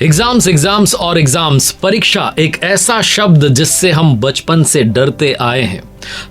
Exams exams और exams. परीक्षा एक ऐसा शब्द जिससे हम बचपन से डरते आए हैं।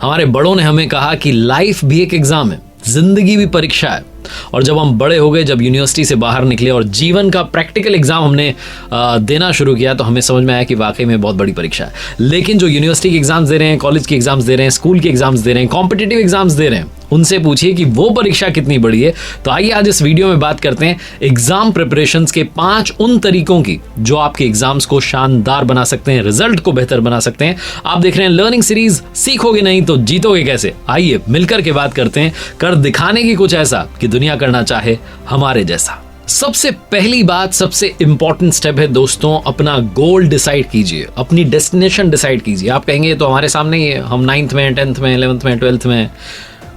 हमारे बड़ों ने हमें कहा कि लाइफ भी एक एग्जाम है, जिंदगी भी परीक्षा है। और जब हम बड़े हो गए, जब यूनिवर्सिटी से बाहर निकले और जीवन का प्रैक्टिकल एग्जाम हमने देना शुरू किया, तो हमें समझ में आया कि वाकई में बहुत बड़ी परीक्षा है। लेकिन जो यूनिवर्सिटी के एग्जाम्स दे रहे हैं, कॉलेज के एग्जाम्स दे रहे हैं, स्कूल के एग्जाम्स दे रहे हैं, कॉम्पिटिटिव एग्जाम्स दे रहे हैं, उनसे पूछिए कि वो परीक्षा कितनी बड़ी है। तो आइए आज इस वीडियो में बात करते हैं एग्जाम प्रिपरेशंस के 5 उन तरीकों की जो आपके एग्जाम्स को शानदार बना सकते हैं, रिजल्ट को बेहतर बना सकते हैं। आप देख रहे हैं लर्निंग सीरीज, सीखोगे नहीं तो जीतोगे कैसे। आइए मिलकर के बात करते हैं, कर दिखाने की कुछ ऐसा कि दुनिया करना चाहे हमारे जैसा। सबसे पहली बात, सबसे इंपॉर्टेंट स्टेप है दोस्तों, अपना गोल डिसाइड कीजिए, अपनी डेस्टिनेशन डिसाइड कीजिए। आप कहेंगे तो हमारे सामने ही है, हम 9th में, 10th में, 11th में, 12th में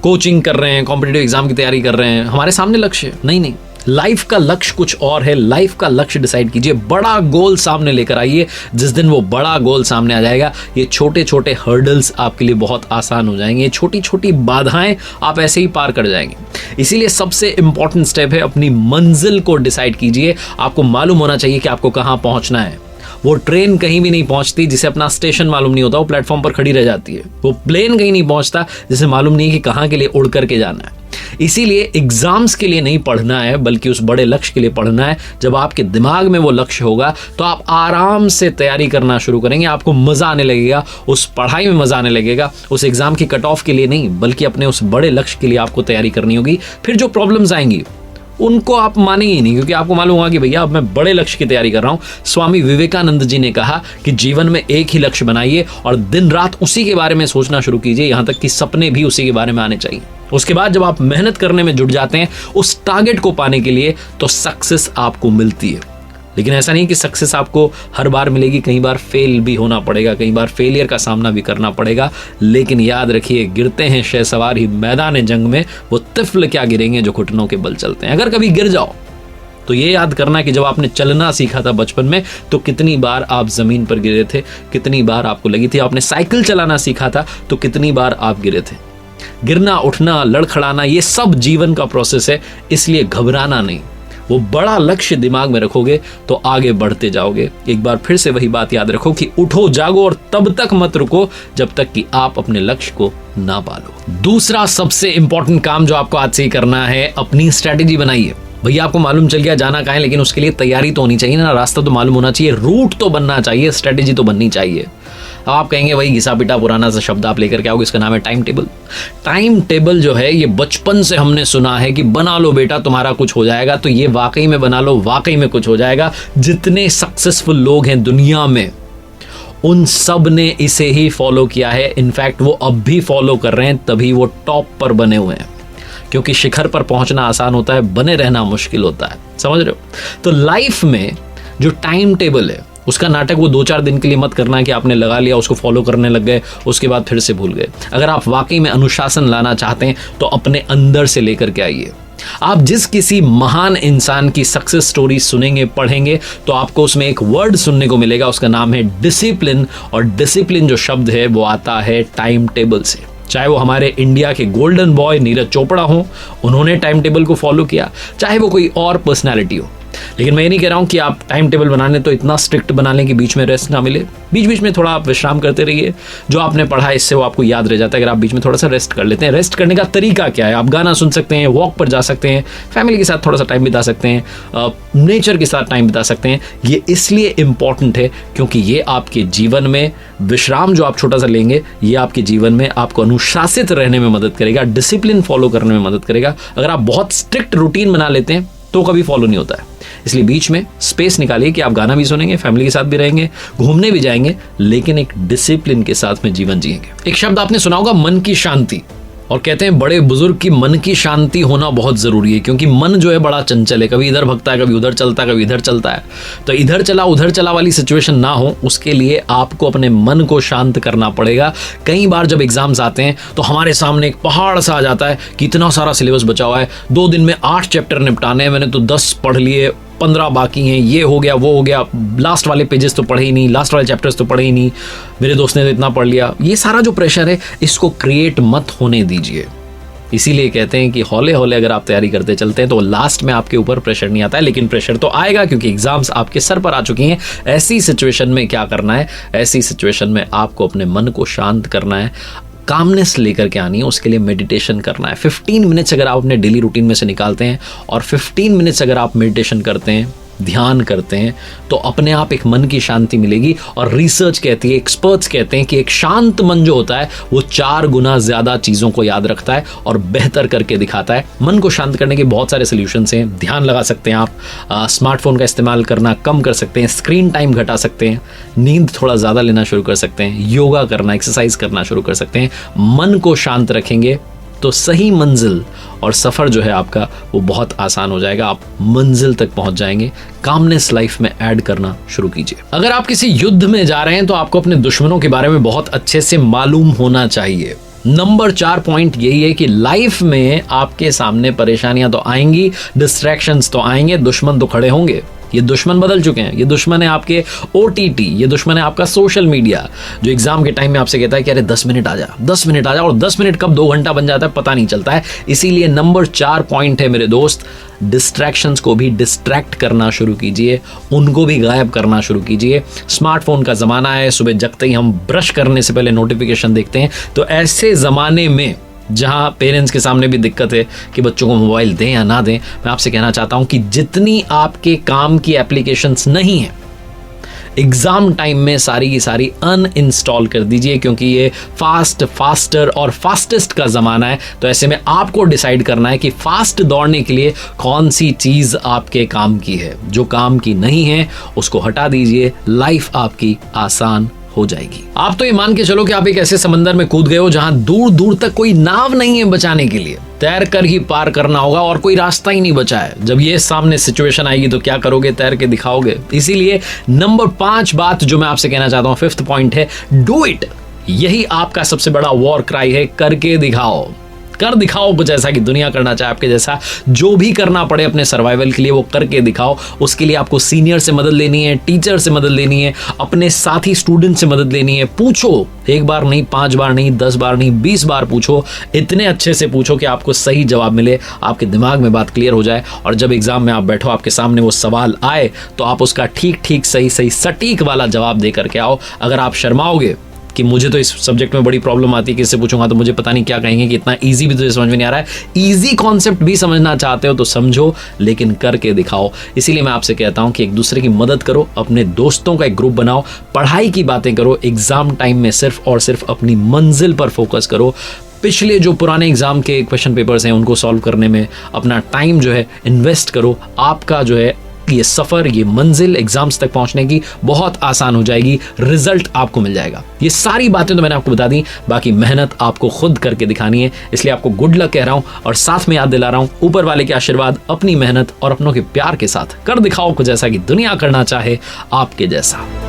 कोचिंग कर रहे हैं, कॉम्पिटिटिव एग्जाम की तैयारी कर रहे हैं, हमारे सामने लक्ष्य नहीं। लाइफ का लक्ष्य कुछ और है। लाइफ का लक्ष्य डिसाइड कीजिए, बड़ा गोल सामने लेकर आइए। जिस दिन वो बड़ा गोल सामने आ जाएगा, ये छोटे छोटे हर्डल्स आपके लिए बहुत आसान हो जाएंगे, ये छोटी छोटी बाधाएं आप ऐसे ही पार कर जाएंगे। इसीलिए सबसे इंपॉर्टेंट स्टेप है, अपनी मंजिल को डिसाइड कीजिए। आपको मालूम होना चाहिए कि आपको कहाँ पहुंचना है। वो ट्रेन कहीं भी नहीं पहुंचती जिसे अपना स्टेशन मालूम नहीं होता, वो प्लेटफॉर्म पर खड़ी रह जाती है। वो प्लेन कहीं नहीं पहुंचता जिसे मालूम नहीं है कि कहाँ के लिए उड़ करके जाना है। इसीलिए एग्जाम्स के लिए नहीं पढ़ना है, बल्कि उस बड़े लक्ष्य के लिए पढ़ना है। जब आपके दिमाग में वो लक्ष्य होगा तो आप आराम से तैयारी करना शुरू करेंगे, आपको मजा आने लगेगा, उस पढ़ाई में मजा आने लगेगा। उस एग्जाम की कट ऑफ के लिए नहीं, बल्कि अपने उस बड़े लक्ष्य के लिए आपको तैयारी करनी होगी। फिर जो प्रॉब्लम्स आएंगी उनको आप मानेंगे ही नहीं, क्योंकि आपको मालूम होगा कि भैया अब मैं बड़े लक्ष्य की तैयारी कर रहा हूं। स्वामी विवेकानंद जी ने कहा कि जीवन में एक ही लक्ष्य बनाइए और दिन रात उसी के बारे में सोचना शुरू कीजिए, यहां तक कि सपने भी उसी के बारे में आने चाहिए। उसके बाद जब आप मेहनत करने में जुट जाते हैं उस टारगेट को पाने के लिए, तो सक्सेस आपको मिलती है। लेकिन ऐसा नहीं कि सक्सेस आपको हर बार मिलेगी, कई बार फेल भी होना पड़ेगा, कई बार फेलियर का सामना भी करना पड़ेगा। लेकिन याद रखिए, गिरते हैं शहसवार ही मैदान जंग में, वो तिफल क्या गिरेंगे जो घुटनों के बल चलते हैं। अगर कभी गिर जाओ तो ये याद करना कि जब आपने चलना सीखा था बचपन में, तो कितनी बार आप जमीन पर गिरे थे, कितनी बार आपको लगी थी। आपने साइकिल चलाना सीखा था तो कितनी बार आप गिरे थे। गिरना, उठना, लड़खड़ाना, ये सब जीवन का प्रोसेस है, इसलिए घबराना नहीं। वो बड़ा लक्ष्य दिमाग में रखोगे तो आगे बढ़ते जाओगे। एक बार फिर से वही बात याद रखो कि उठो, जागो और तब तक मत रुको जब तक कि आप अपने लक्ष्य को ना पालो। दूसरा सबसे इंपॉर्टेंट काम जो आपको आज से ही करना है, अपनी स्ट्रैटेजी बनाइए। भैया आपको मालूम चल गया जाना कहाँ है, लेकिन उसके लिए तैयारी तो होनी चाहिए ना, रास्ता तो मालूम होना चाहिए, रूट तो बनना चाहिए, स्ट्रैटेजी तो बननी चाहिए। अब आप कहेंगे वही घिसा पिटा पुराना सा शब्द आप लेकर के आओगे, इसका नाम है टाइम टेबल। टाइम टेबल जो है, ये बचपन से हमने सुना है कि बना लो बेटा तुम्हारा कुछ हो जाएगा। तो ये वाकई में बना लो, वाकई में कुछ हो जाएगा। जितने सक्सेसफुल लोग हैं दुनिया में, उन सब ने इसे ही फॉलो किया है। इनफैक्ट वो अब भी फॉलो कर रहे हैं, तभी वो टॉप पर बने हुए हैं। क्योंकि शिखर पर पहुंचना आसान होता है, बने रहना मुश्किल होता है। समझ रहे हो? तो लाइफ में जो टाइम टेबल है, उसका नाटक वो 2-4 दिन के लिए मत करना कि आपने लगा लिया, उसको फॉलो करने लग गए, उसके बाद फिर से भूल गए। अगर आप वाकई में अनुशासन लाना चाहते हैं तो अपने अंदर से लेकर के आइए। आप जिस किसी महान इंसान की सक्सेस स्टोरी सुनेंगे, पढ़ेंगे, तो आपको उसमें एक वर्ड सुनने को मिलेगा, उसका नाम है डिसिप्लिन। और डिसिप्लिन जो शब्द है वो आता है टाइम टेबल से। चाहे वो हमारे इंडिया के गोल्डन बॉय नीरज चोपड़ा हो, उन्होंने टाइम टेबल को फॉलो किया, चाहे वो कोई और पर्सनैलिटी हो। लेकिन मैं ये नहीं कह रहा हूं कि आप टाइम टेबल बनाने तो इतना स्ट्रिक्ट बना लें कि बीच में रेस्ट ना मिले। बीच बीच में थोड़ा आप विश्राम करते रहिए। जो आपने पढ़ा है इससे वो आपको याद रह जाता है अगर आप बीच में थोड़ा सा रेस्ट कर लेते हैं। रेस्ट करने का तरीका क्या है? आप गाना सुन सकते हैं, वॉक पर जा सकते हैं, फैमिली के साथ थोड़ा सा टाइम बिता सकते हैं, नेचर के साथ टाइम बिता सकते हैं। ये इसलिए इंपॉर्टेंट है क्योंकि ये आपके जीवन में विश्राम जो आप छोटा सा लेंगे, ये आपके जीवन में आपको अनुशासित रहने में मदद करेगा, डिसिप्लिन फॉलो करने में मदद करेगा। अगर आप बहुत स्ट्रिक्ट रूटीन बना लेते हैं तो कभी फॉलो नहीं होता है। इसलिए बीच में स्पेस निकालिए कि आप गाना भी सुनेंगे, फैमिली के साथ भी रहेंगे, घूमने भी जाएंगे, लेकिन एक डिसिप्लिन के साथ में जीवन जिएंगे। एक शब्द आपने सुना होगा, मन की शांति। और कहते हैं बड़े बुजुर्ग की मन की शांति होना बहुत जरूरी है, क्योंकि मन जो है बड़ा चंचल है, कभी इधर भगता है, कभी उधर चलता है, कभी इधर चलता है। तो इधर चला उधर चला वाली सिचुएशन ना हो, उसके लिए आपको अपने मन को शांत करना पड़ेगा। कई बार जब एग्जाम्स आते हैं तो हमारे सामने एक पहाड़ सा आ जाता है कि इतना सारा सिलेबस बचा हुआ है, 2 दिन में 8 चैप्टर निपटाने हैं, मैंने तो 10 पढ़ लिए, 15 बाकी हैं, ये हो गया वो हो गया, लास्ट वाले पेजेस तो पढ़े ही नहीं, लास्ट वाले चैप्टर्स तो पढ़े ही नहीं, मेरे दोस्त ने तो इतना पढ़ लिया। ये सारा जो प्रेशर है, इसको क्रिएट मत होने दीजिए। इसीलिए कहते हैं कि हौले हौले अगर आप तैयारी करते चलते हैं तो लास्ट में आपके ऊपर प्रेशर नहीं आता है, लेकिन प्रेशर तो आएगा क्योंकि एग्जाम्स आपके सर पर आ चुकी हैं। ऐसी सिचुएशन में क्या करना है, ऐसी सिचुएशन में आपको अपने मन को शांत करना है, कामनेस लेकर के आनी है, उसके लिए मेडिटेशन करना है। 15 मिनट्स अगर आप अपने डेली रूटीन में से निकालते हैं और 15 मिनट्स अगर आप मेडिटेशन करते हैं, ध्यान करते हैं, तो अपने आप एक मन की शांति मिलेगी। और रिसर्च कहती है, एक्सपर्ट्स कहते हैं कि एक शांत मन जो होता है वो 4 गुना ज्यादा चीजों को याद रखता है और बेहतर करके दिखाता है। मन को शांत करने के बहुत सारे सोल्यूशंस हैं। ध्यान लगा सकते हैं आप, स्मार्टफोन का इस्तेमाल करना कम कर सकते हैं, स्क्रीन टाइम घटा सकते हैं, नींद थोड़ा ज्यादा लेना शुरू कर सकते हैं, योगा करना, एक्सरसाइज करना शुरू कर सकते हैं। मन को शांत रखेंगे तो सही मंजिल और सफ़र जो है आपका वो बहुत आसान हो जाएगा, आप मंजिल तक पहुंच जाएंगे। कामनेस लाइफ में ऐड करना शुरू कीजिए। अगर आप किसी युद्ध में जा रहे हैं तो आपको अपने दुश्मनों के बारे में बहुत अच्छे से मालूम होना चाहिए। नंबर 4 पॉइंट यही है कि लाइफ में आपके सामने परेशानियां तो आएंगी, डिस्ट्रैक्शंस तो आएंगे, दुश्मन तो खड़े होंगे। ये दुश्मन बदल चुके हैं। ये दुश्मन है आपके OTT, ये दुश्मन है आपका सोशल मीडिया, जो एग्जाम के टाइम में आपसे कहता है कि अरे 10 मिनट आ जा, 10 मिनट आ जा, और 10 मिनट कब 2 घंटा बन जाता है पता नहीं चलता है। इसीलिए नंबर 4 पॉइंट है मेरे दोस्त, डिस्ट्रैक्शंस को भी डिस्ट्रैक्ट करना शुरू कीजिए, उनको भी गायब करना शुरू कीजिए। स्मार्टफोन का ज़माना है, सुबह जगते ही हम ब्रश करने से पहले नोटिफिकेशन देखते हैं। तो ऐसे ज़माने में जहाँ पेरेंट्स के सामने भी दिक्कत है कि बच्चों को मोबाइल दें या ना दें, मैं आपसे कहना चाहता हूँ कि जितनी आपके काम की एप्लीकेशंस नहीं हैं, एग्जाम टाइम में सारी की सारी अनइंस्टॉल कर दीजिए, क्योंकि ये फास्टर और फास्टेस्ट का ज़माना है। तो ऐसे में आपको डिसाइड करना है कि फास्ट दौड़ने के लिए कौन सी चीज़ आपके काम की है। जो काम की नहीं है उसको हटा दीजिए, लाइफ आपकी आसान हो जाएगी। आप तो ये मान के चलो कि आप एक ऐसे समंदर में कूद गए हो जहां दूर दूर तक कोई नाव नहीं है बचाने के लिए, तैर कर ही पार करना होगा और कोई रास्ता ही नहीं बचा है। जब ये सामने सिचुएशन आएगी तो क्या करोगे? तैर के दिखाओगे। इसीलिए नंबर 5 बात जो मैं आपसे कहना चाहता हूं, 5th पॉइंट है, डू इट। यही आपका सबसे बड़ा वॉर क्राई है, करके दिखाओ। कर दिखाओ कुछ ऐसा कि दुनिया करना चाहे आपके जैसा। जो भी करना पड़े अपने सर्वाइवल के लिए वो करके दिखाओ। उसके लिए आपको सीनियर से मदद लेनी है, टीचर से मदद लेनी है, अपने साथी स्टूडेंट से मदद लेनी है। पूछो, 1 बार नहीं, 5 बार नहीं, 10 बार नहीं, 20 बार पूछो। इतने अच्छे से पूछो कि आपको सही जवाब मिले, आपके दिमाग में बात क्लियर हो जाए, और जब एग्जाम में आप बैठो, आपके सामने वो सवाल आए तो आप उसका ठीक सही सटीक वाला जवाब दे करके आओ। अगर आप शर्माओगे कि मुझे तो इस सब्जेक्ट में बड़ी प्रॉब्लम आती है, किससे पूछूंगा तो मुझे पता नहीं क्या कहेंगे, कि इतना इजी भी तो समझ में नहीं आ रहा है। इजी कॉन्सेप्ट भी समझना चाहते हो तो समझो, लेकिन करके दिखाओ। इसीलिए मैं आपसे कहता हूं कि एक दूसरे की मदद करो, अपने दोस्तों का एक ग्रुप बनाओ, पढ़ाई की बातें करो, एग्जाम टाइम में सिर्फ और सिर्फ अपनी मंजिल पर फोकस करो। पिछले जो पुराने एग्जाम के क्वेश्चन पेपर्स हैं उनको सॉल्व करने में अपना टाइम जो है इन्वेस्ट करो। आपका जो है ये सफर, ये मंजिल एग्जाम्स तक पहुंचने की बहुत आसान हो जाएगी, रिजल्ट आपको मिल जाएगा। ये सारी बातें तो मैंने आपको बता दी, बाकी मेहनत आपको खुद करके दिखानी है। इसलिए आपको गुड लक कह रहा हूं और साथ में याद दिला रहा हूं, ऊपर वाले के आशीर्वाद, अपनी मेहनत और अपनों के प्यार के साथ कर दिखाओ कुछ ऐसा कि दुनिया करना चाहे आपके जैसा।